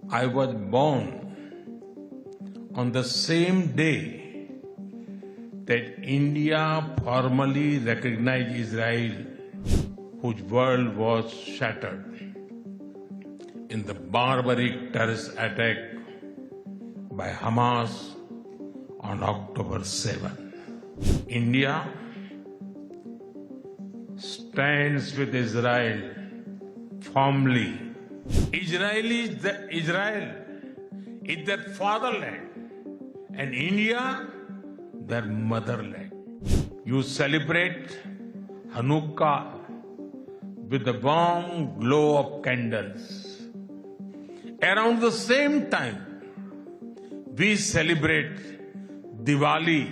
I was born on the same day that India formally recognized Israel, whose world was shattered in the barbaric terrorist attack by Hamas on October 7. India stands with Israel firmly. Israel is their fatherland, and India their motherland. You celebrate Hanukkah with the warm glow of candles. Around the same time, we celebrate Diwali.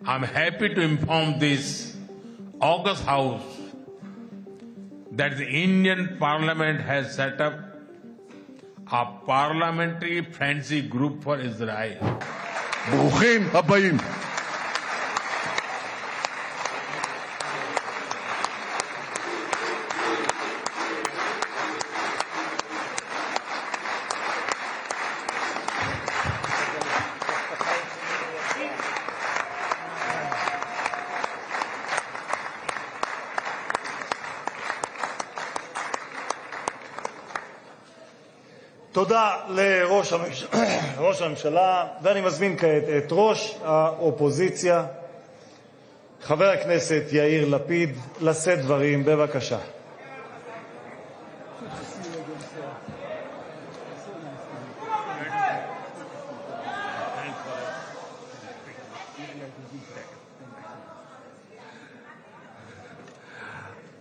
I'm happy to inform this August House that the Indian Parliament has set up a parliamentary friendship group for Israel. ברוכים הבאים. תודה לראש הממשלה, ואני מזמין כעת את ראש האופוזיציה, חבר הכנסת יאיר לפיד, לשאת דברים. בבקשה.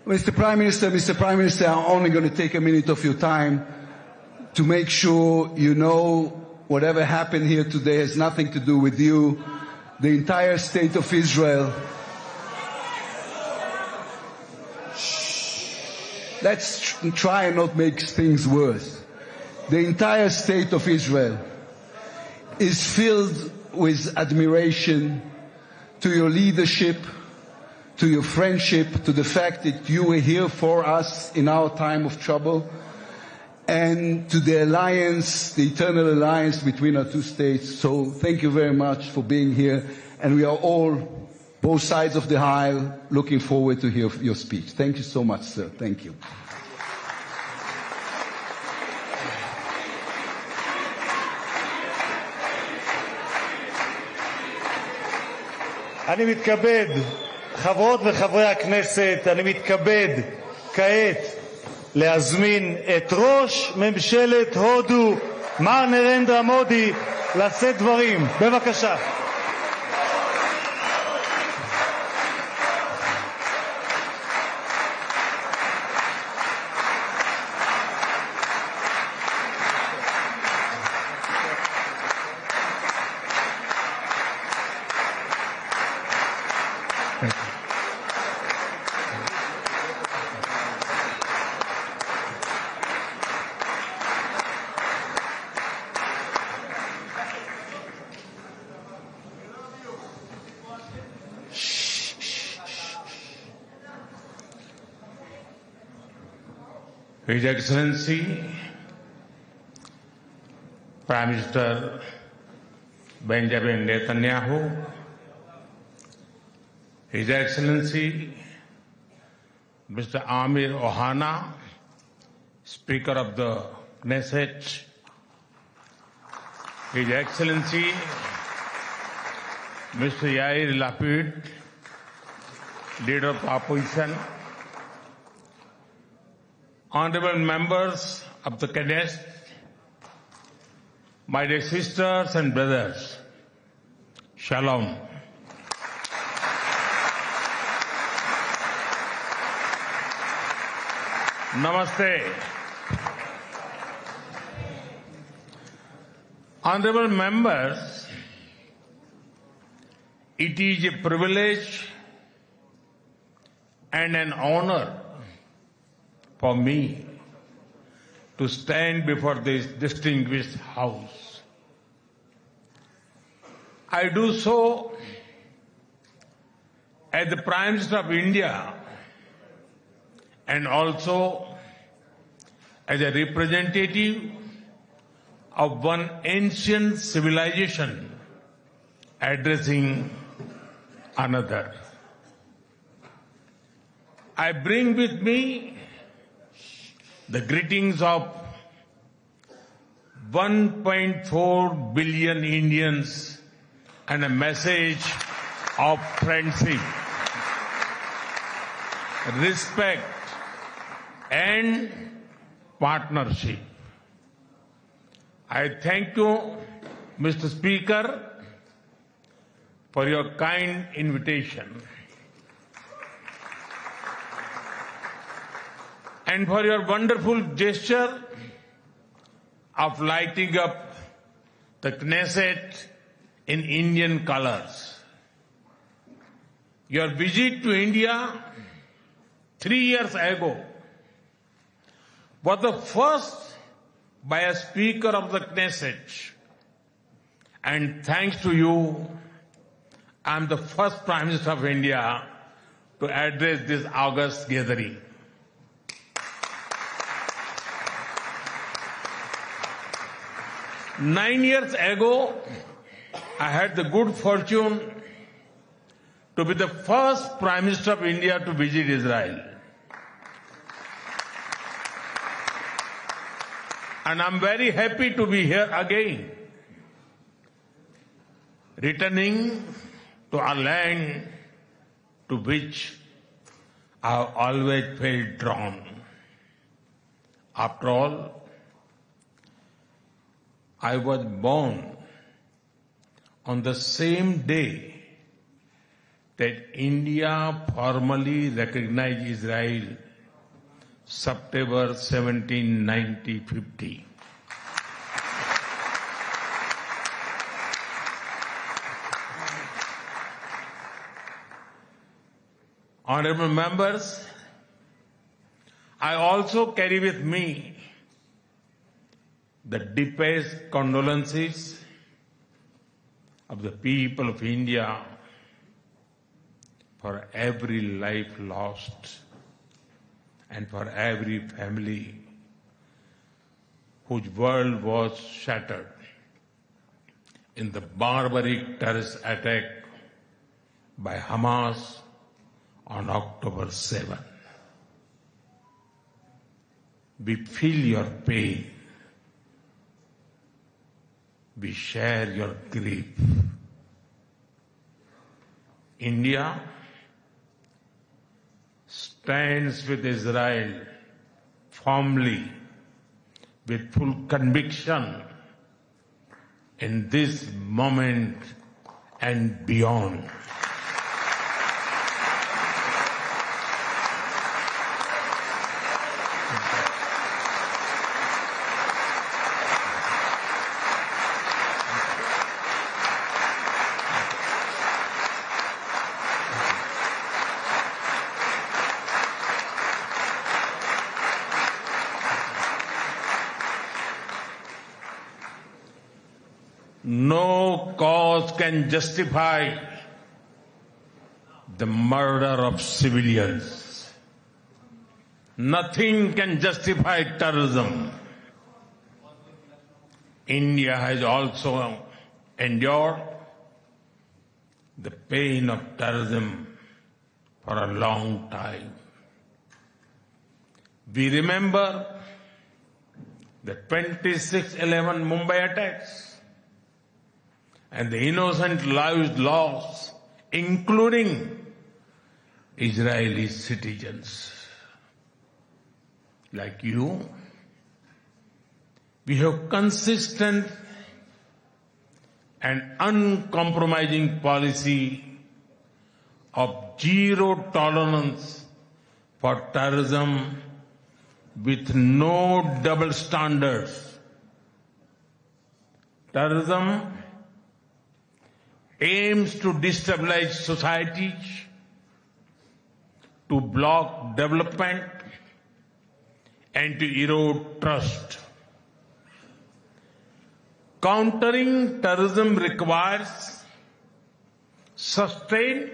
Mr. Prime Minister, I'm only going to take a minute of your time to make sure you know whatever happened here today has nothing to do with you. The entire state of Israel. Let's try and not make things worse. The entire state of Israel is filled with admiration to your leadership, to your friendship, to the fact that you were here for us in our time of trouble, and to the alliance, the eternal alliance between our two states. So thank you very much for being here. And we are all, both sides of the aisle, looking forward to hear your speech. Thank you so much, sir. Thank you. אני מתכבד, חברות וחברי הכנסת, אני מתכבד כעת להזמין את ראש ממשלת הודו, מר נרנדרה מודי, לשאת דברים. בבקשה. His Excellency, Prime Minister Benjamin Netanyahu, His Excellency Mr. Amir Ohana, Speaker of the Knesset, His Excellency Mr. Yair Lapid, Leader of the Opposition, Honorable members of the Knesset, my dear sisters and brothers, Shalom. Namaste. Honorable members, it is a privilege and an honor for me to stand before this distinguished House. I do so as the Prime Minister of India and also as a representative of one ancient civilization addressing another. I bring with me the greetings of 1.4 billion Indians and a message of friendship, respect, and partnership. I thank you, Mr. Speaker, for your kind invitation and for your wonderful gesture of lighting up the Knesset in Indian colors. Your visit to India 3 years ago was the first by a Speaker of the Knesset, and thanks to you, I am the first Prime Minister of India to address this august gathering. Nine years ago, I had the good fortune to be the first Prime Minister of India to visit Israel. And I'm very happy to be here again, returning to a land to which I have always felt drawn. After all, I was born on the same day that India formally recognized Israel, September 17, 1950. Honorable members, I also carry with me the deepest condolences of the people of India for every life lost and for every family whose world was shattered in the barbaric terrorist attack by Hamas on October 7. We feel your pain. We share your grief. India stands with Israel firmly, with full conviction in this moment and beyond. No cause can justify the murder of civilians. Nothing can justify terrorism. India has also endured the pain of terrorism for a long time. We remember the 26/11 Mumbai attacks and the innocent lives lost, including Israeli citizens. Like you, we have consistent and uncompromising policy of zero tolerance for terrorism with no double standards. Terrorism aims to destabilize societies, to block development, and to erode trust. Countering terrorism requires sustained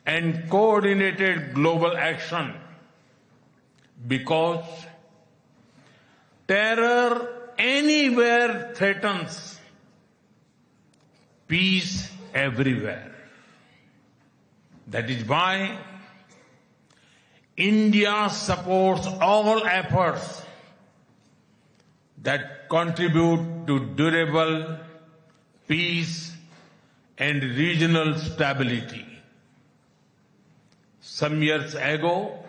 and coordinated global action because terror anywhere threatens peace everywhere. That is why India supports all efforts that contribute to durable peace and regional stability. Some years ago,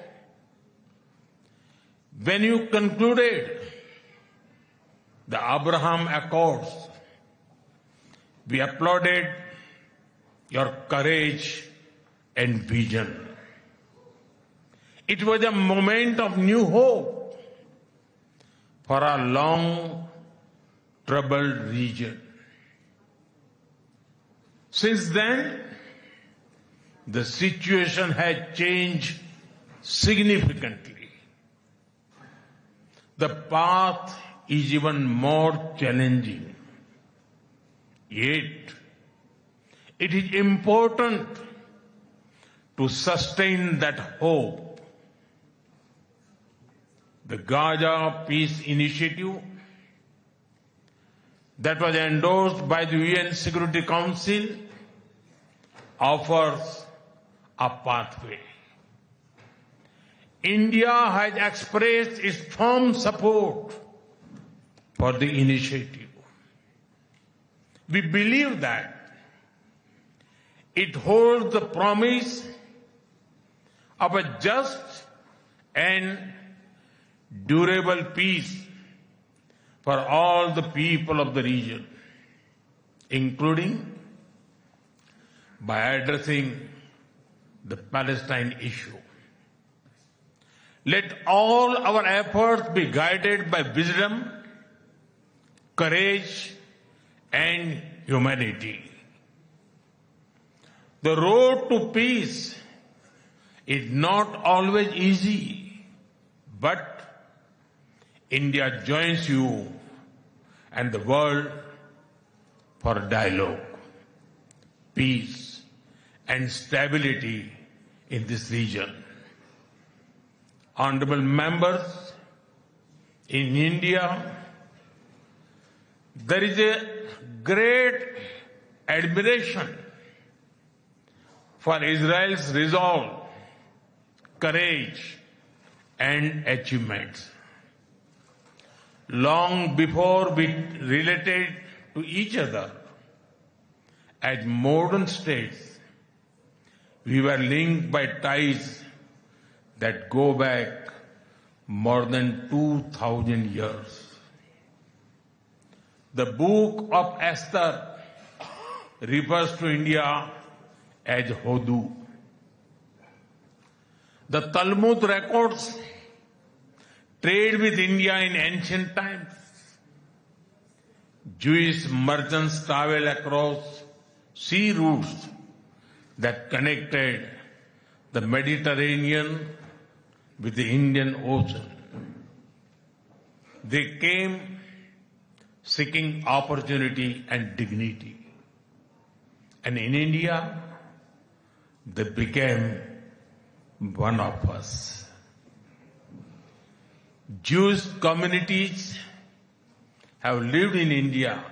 when you concluded the Abraham Accords, we applauded your courage and vision. It was a moment of new hope for our long troubled region. Since then, the situation has changed significantly. The path is even more challenging. Yet, it is important to sustain that hope. The Gaza Peace Initiative that was endorsed by the UN Security Council offers a pathway. India has expressed its firm support for the initiative. We believe that it holds the promise of a just and durable peace for all the people of the region, including by addressing the Palestine issue. Let all our efforts be guided by wisdom, courage, and humanity. The road to peace is not always easy, but India joins you and the world for dialogue, peace, and stability in this region. Honorable members, in India, there is a great admiration for Israel's resolve, courage, and achievements. Long before we related to each other as modern states, we were linked by ties that go back more than 2,000 years. The book of Esther refers to India as Hodu. The Talmud records trade with India in ancient times. Jewish merchants traveled across sea routes that connected the Mediterranean with the Indian Ocean. They came seeking opportunity and dignity. And in India, they became one of us. Jewish communities have lived in India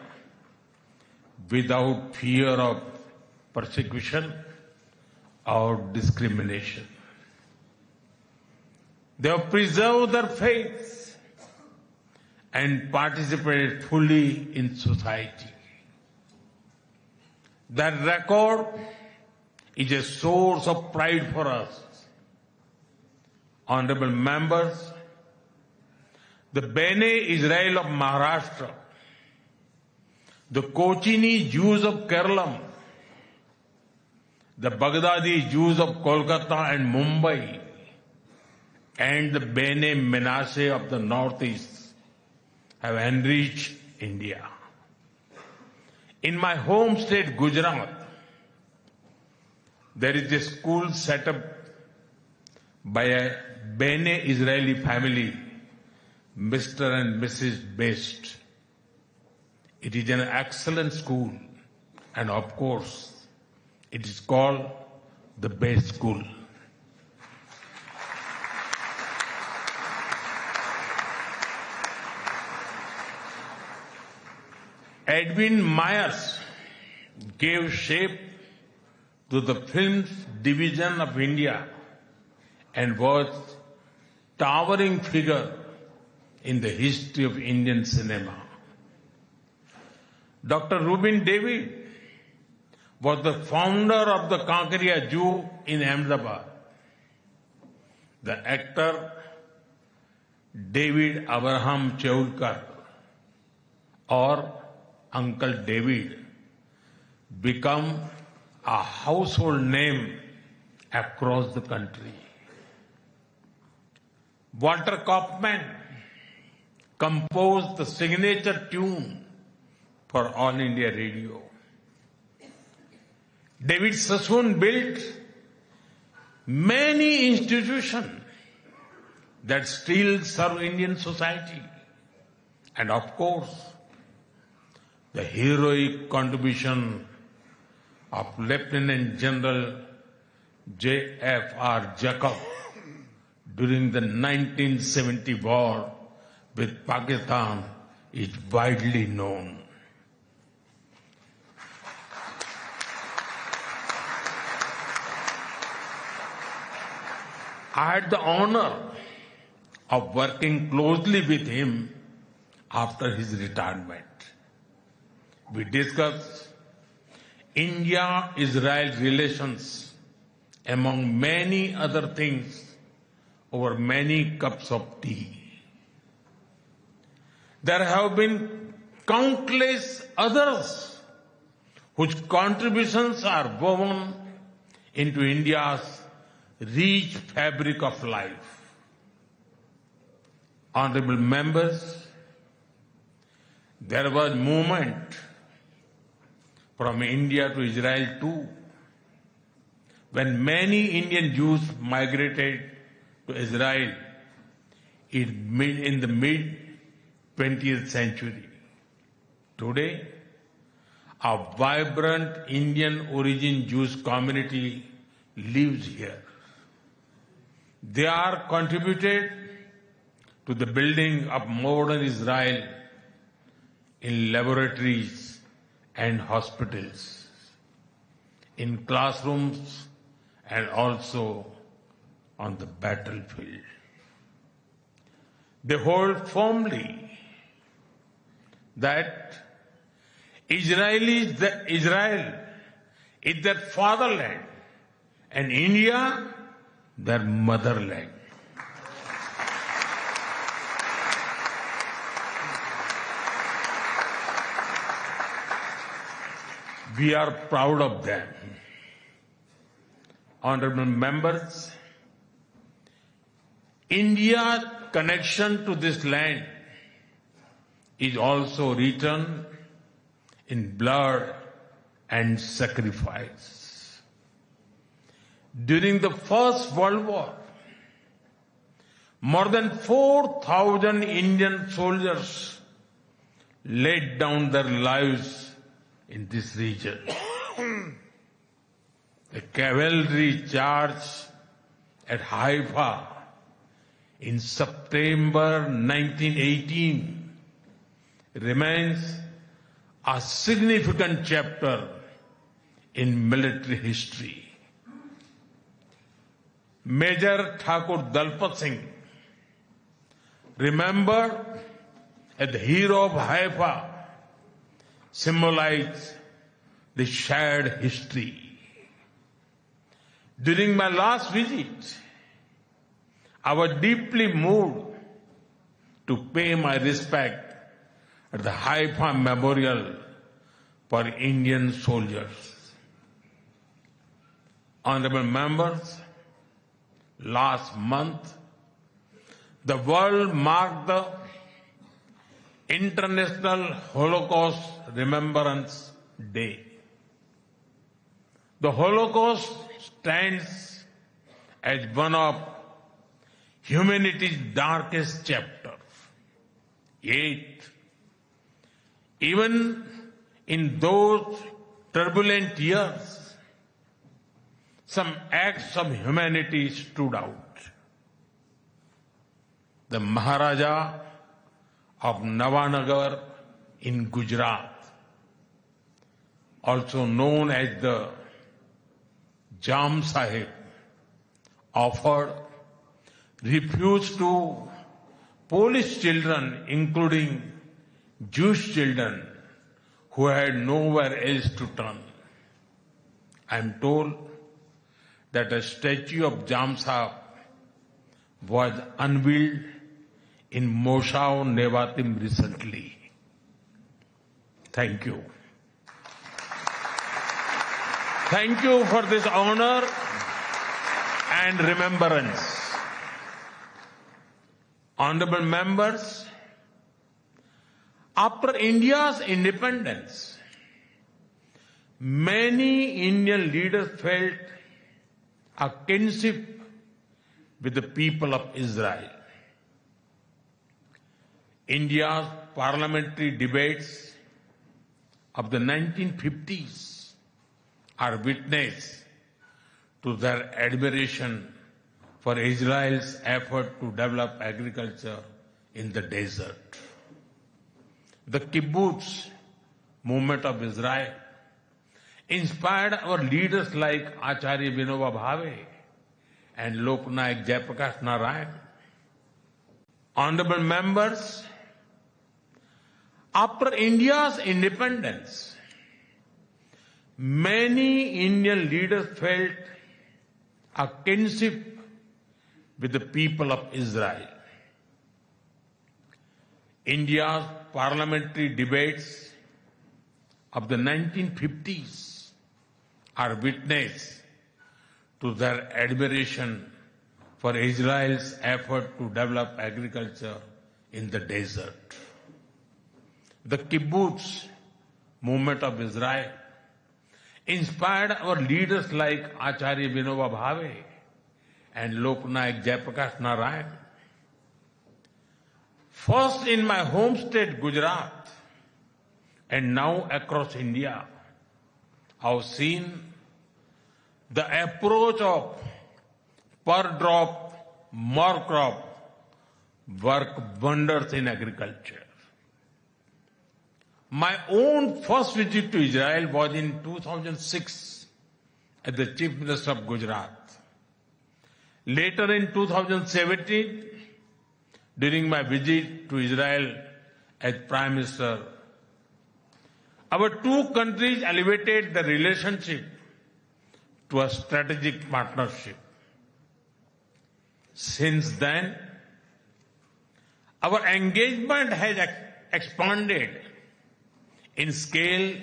without fear of persecution or discrimination. They have preserved their faith and participated fully in society. That record is a source of pride for us. Honorable members, the Bene Israel of Maharashtra, the Kochini Jews of Kerala, the Baghdadi Jews of Kolkata and Mumbai, and the Bene Menashe of the Northeast have enriched India. In my home state, Gujarat, there is a school set up by a Bene Israeli family, Mr. and Mrs. Best. It is an excellent school, and of course, it is called the Best School. Edwin Myers gave shape to the film's division of India and was towering figure in the history of Indian cinema. Dr. Rubin David was the founder of the Kankaria Zoo in Ahmedabad. The actor David Abraham Cheulkar, or Uncle David, become a household name across the country. Walter Kaufman composed the signature tune for All India Radio. David Sassoon built many institutions that still serve Indian society. And of course, the heroic contribution of Lieutenant General J.F.R. Jacob during the 1970 war with Pakistan is widely known. I had the honor of working closely with him after his retirement. We discussed India-Israel relations among many other things over many cups of tea. There have been countless others whose contributions are woven into India's rich fabric of life. Honorable members, there was movement from India to Israel too, when many Indian Jews migrated to Israel in the mid-20th century. Today, a vibrant Indian origin Jewish community lives here. They are contributed to the building of modern Israel in laboratories and hospitals, in classrooms, and also on the battlefield. They hold firmly that Israel is their fatherland and India their motherland. We are proud of them. Honorable members, India's connection to this land is also written in blood and sacrifice. During the First World War, more than 4,000 Indian soldiers laid down their lives in this region. The cavalry charge at Haifa in September 1918 remains a significant chapter in military history. Major Thakur Dalpat Singh, remembered as the hero of Haifa, symbolized the shared history. During my last visit, I was deeply moved to pay my respect at the Haifa Memorial for Indian soldiers. Honorable members, last month, the world marked the International Holocaust Remembrance Day. The Holocaust stands as one of humanity's darkest chapters. Yet, even in those turbulent years, some acts of humanity stood out. The Maharaja of Navanagar in Gujarat also known as the Jam Sahib, offered refuge to Polish children, including Jewish children who had nowhere else to turn. I am told that a statue of Jam Sahib was unveiled in Moshav Nevatim recently. Thank you. Thank you for this honor and remembrance. Honorable members, after India's independence, many Indian leaders felt a kinship with the people of Israel. India's parliamentary debates of the 1950s are witness to their admiration for Israel's effort to develop agriculture in the desert. The kibbutz movement of Israel inspired our leaders like Acharya Vinoba Bhave and Loknayak Jayaprakash Narayan. Honorable members, after India's independence, many Indian leaders felt a kinship with the people of Israel. India's parliamentary debates of the 1950s are witness to their admiration for Israel's effort to develop agriculture in the desert. The kibbutz movement of Israel inspired our leaders like Acharya Vinoba Bhave and Loknayak Jayaprakash Narayan. First in my home state Gujarat and now across India, I've seen the approach of per drop, more crop work wonders in agriculture. My own first visit to Israel was in 2006 as the Chief Minister of Gujarat. Later in 2017, during my visit to Israel as Prime Minister, our two countries elevated the relationship to a strategic partnership. Since then, our engagement has expanded in scale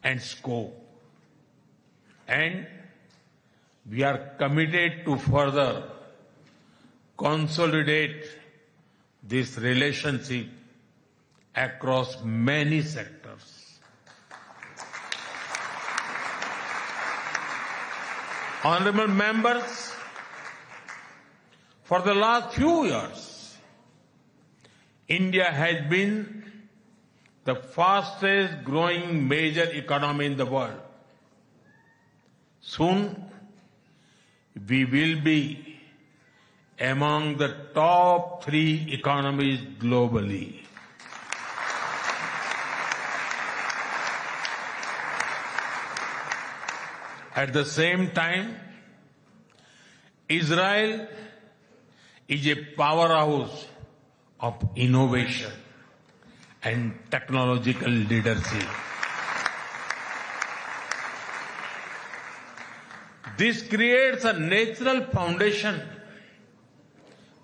and scope, and we are committed to further consolidate this relationship across many sectors. Honorable members, for the last few years, India has been the fastest growing major economy in the world. Soon, we will be among the top 3 economies globally. At the same time, Israel is a powerhouse of innovation and technological leadership. This creates a natural foundation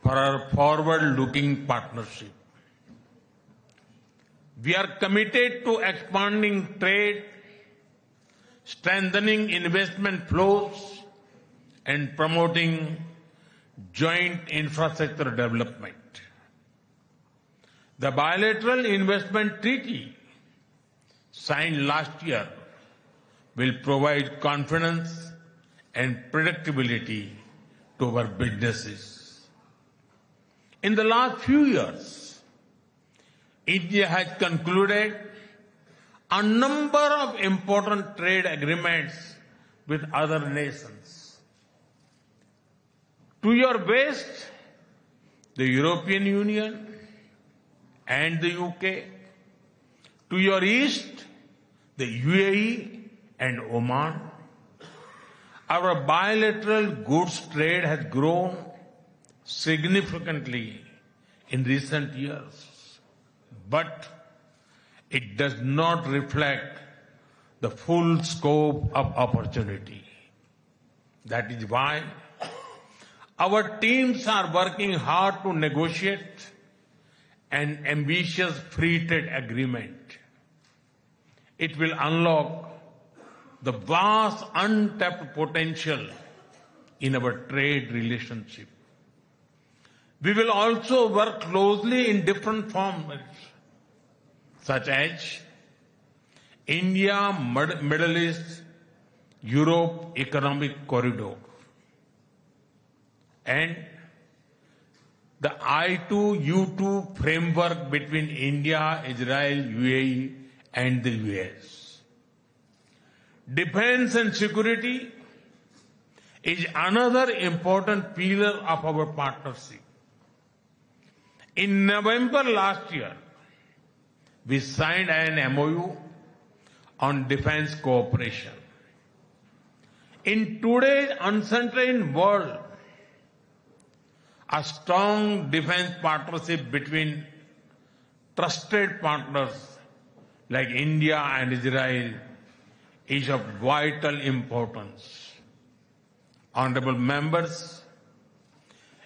for our forward-looking partnership. We are committed to expanding trade, strengthening investment flows, and promoting joint infrastructure development. The bilateral investment treaty signed last year will provide confidence and predictability to our businesses. In the last few years, India has concluded a number of important trade agreements with other nations. To your west, the European Union and the UK. To your east, the UAE and Oman. Our bilateral goods trade has grown significantly in recent years, but it does not reflect the full scope of opportunity. That is why our teams are working hard to negotiate an ambitious free trade agreement. It will unlock the vast untapped potential in our trade relationship. We will also work closely in different formats, such as India, Middle East, Europe Economic Corridor, and the I2U2 framework between India, Israel, UAE, and the US. Defense and security is another important pillar of our partnership. In November last year, we signed an MOU on defense cooperation. In today's uncertain world, a strong defense partnership between trusted partners like India and Israel is of vital importance. Honorable members,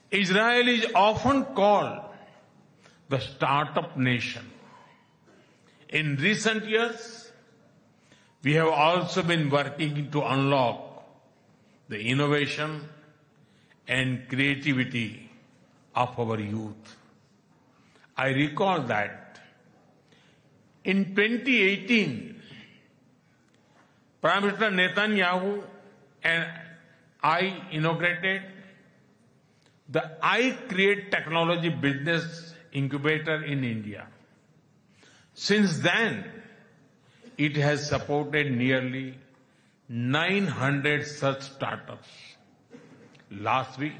Israel is often called the startup nation. In recent years, we have also been working to unlock the innovation and creativity of our youth. I recall that in 2018, Prime Minister Netanyahu and I inaugurated the I Create Technology Business Incubator in India. Since then, it has supported nearly 900 such startups. Last week,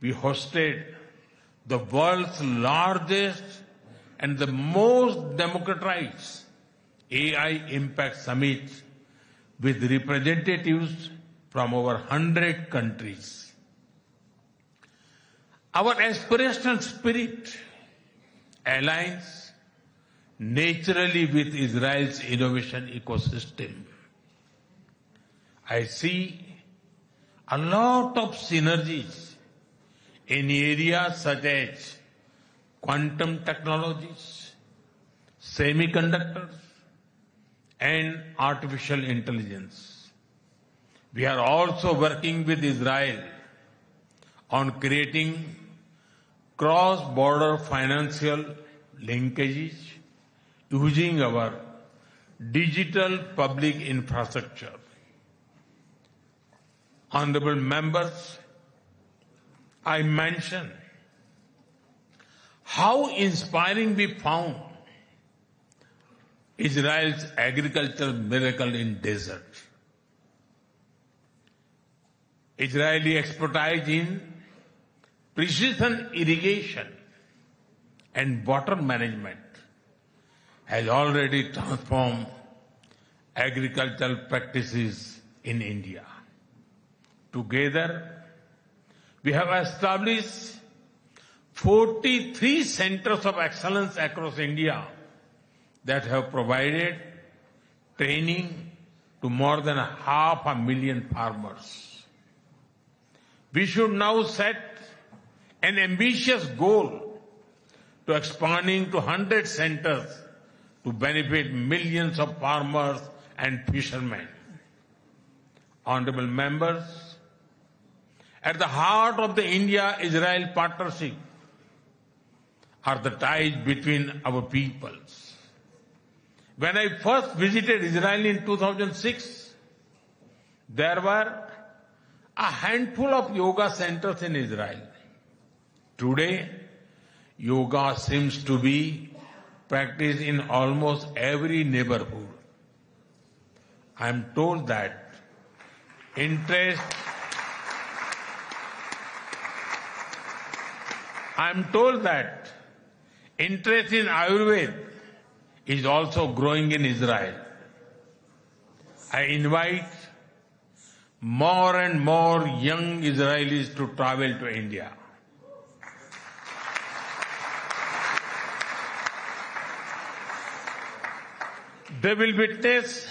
we hosted the world's largest and the most democratized AI Impact Summit with representatives from over 100 countries. Our aspirational spirit aligns naturally with Israel's innovation ecosystem. I see a lot of synergies in areas such as quantum technologies, semiconductors, and artificial intelligence. We are also working with Israel on creating cross-border financial linkages using our digital public infrastructure. Honorable members, I mentioned how inspiring we found Israel's agricultural miracle in desert. Israeli expertise in precision irrigation and water management has already transformed agricultural practices in India. Together, we have established 43 centers of excellence across India that have provided training to more than 500,000 farmers. We should now set an ambitious goal to expanding to 100 centers to benefit millions of farmers and fishermen. Honorable members, at the heart of the India-Israel partnership are the ties between our peoples. When I first visited Israel in 2006, there were a handful of yoga centers in Israel. Today, yoga seems to be practiced in almost every neighborhood. I am told that interest in Ayurveda is also growing in Israel. I invite more and more young Israelis to travel to India. They will witness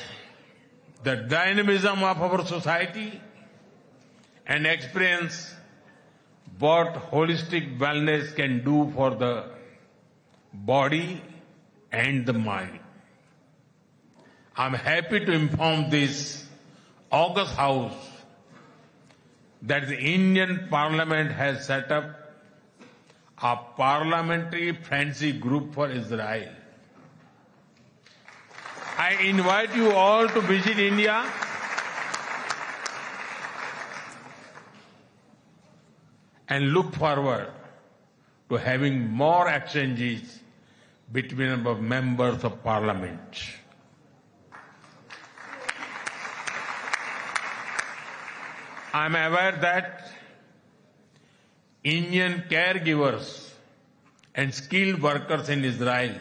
the dynamism of our society and experience what holistic wellness can do for the body and the mind. I'm happy to inform this August House that the Indian Parliament has set up a parliamentary friendship group for Israel. I invite you all to visit India and look forward to having more exchanges between our members of parliament. I am aware that Indian caregivers and skilled workers in Israel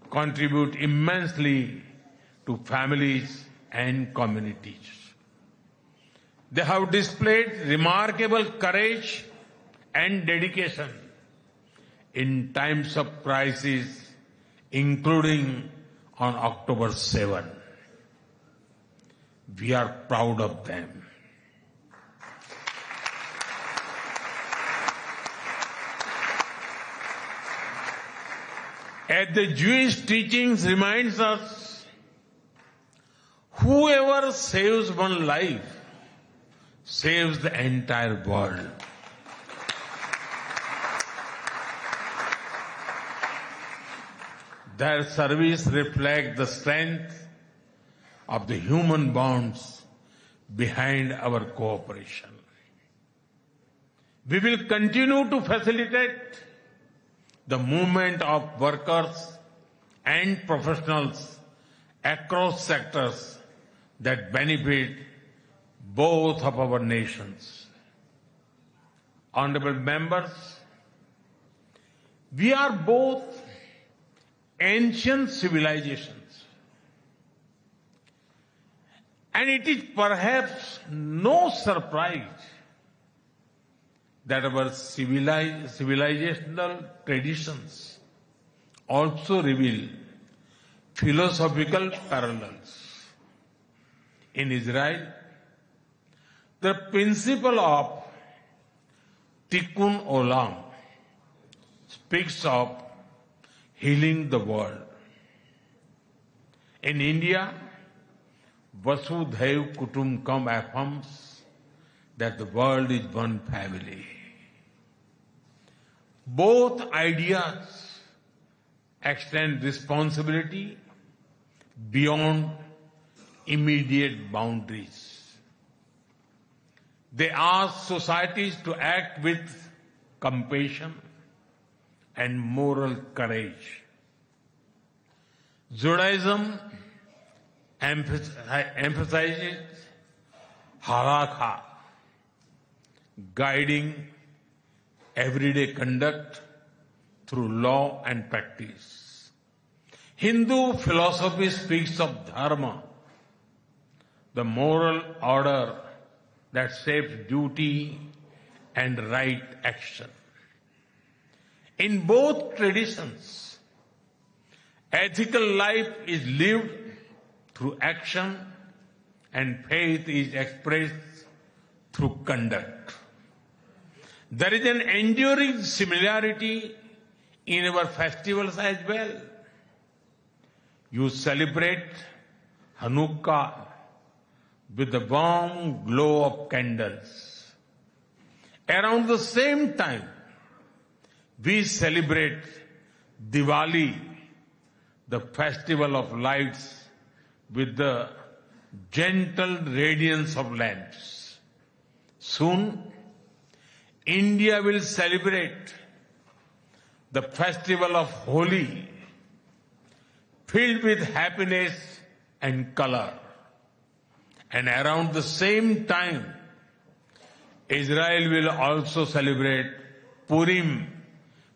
contribute immensely to families and communities. They have displayed remarkable courage and dedication in times of crisis, including on October 7. We are proud of them. As the Jewish teachings reminds us, whoever saves one life saves the entire world. Their service reflects the strength of the human bonds behind our cooperation. We will continue to facilitate the movement of workers and professionals across sectors that benefit both of our nations. Honorable members, we are both ancient civilizations, and it is perhaps no surprise that our civilizational traditions also reveal philosophical parallels. In Israel, the principle of Tikkun Olam speaks of healing the world. In India, Vasudhaiv Kutumbakam affirms that the world is one family. Both ideas extend responsibility beyond immediate boundaries. They ask societies to act with compassion and moral courage. Judaism emphasizes halakha, guiding everyday conduct through law and practice. Hindu philosophy speaks of dharma, the moral order that shapes duty and right action. In both traditions, ethical life is lived through action and faith is expressed through conduct. There is an enduring similarity in our festivals as well. You celebrate Hanukkah with the warm glow of candles. Around the same time, we celebrate Diwali, the festival of lights, with the gentle radiance of lamps. Soon, India will celebrate the festival of Holi, filled with happiness and color. And around the same time, Israel will also celebrate Purim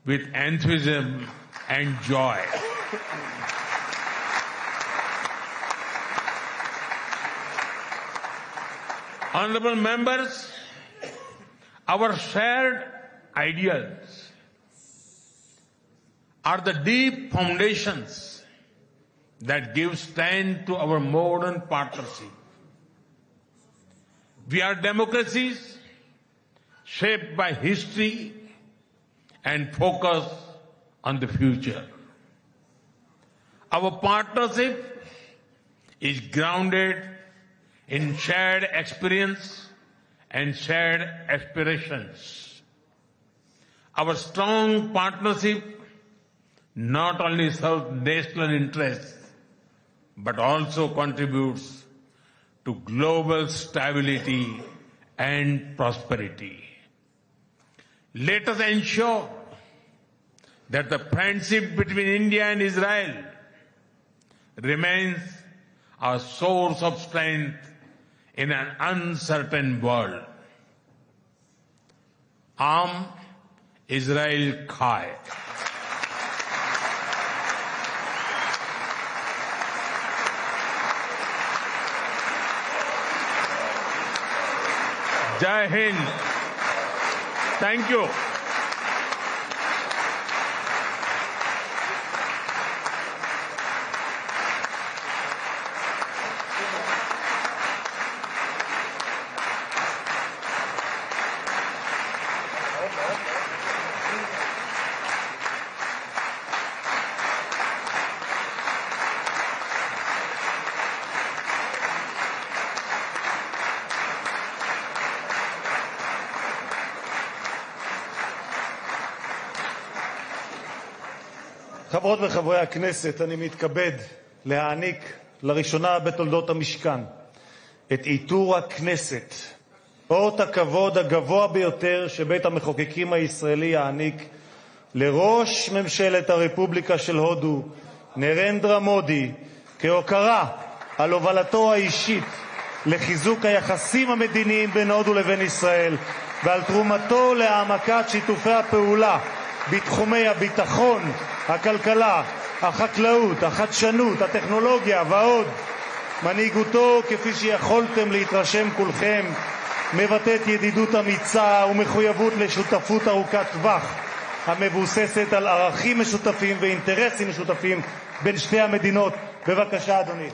with enthusiasm and joy. Honorable members, our shared ideals are the deep foundations that give strength to our modern partnership. We are democracies shaped by history and focus on the future. Our partnership is grounded in shared experience and shared aspirations. Our strong partnership not only serves national interests, but also contributes to global stability and prosperity. Let us ensure that the friendship between India and Israel remains a source of strength in an uncertain world. Am Israel Chai. Jai Hind. Thank you. חברות וחברי הכנסת, אני מתכבד להעניק לראשונה בתולדות המשכן את עיטור הכנסת, אות הכבוד הגבוה ביותר שבית המחוקקים הישראלי יעניק לראש ממשלת הרפובליקה של הודו, נרנדרה מודי, כהוקרה על הובלתו האישית לחיזוק היחסים המדיניים בין הודו לבין ישראל ועל תרומתו להעמקת שיתופי הפעולה בתחומי הביטחון, הכלכלה, החקלאות, החדשנות, הטכנולוגיה ועוד. מנהיגותו, כפי שיכולתם להתרשם כולכם, מבטאת ידידות אמיצה ומחויבות לשותפות ארוכת טווח המבוססת על ערכים משותפים ואינטרסים משותפים בין שתי המדינות. בבקשה, אדוני.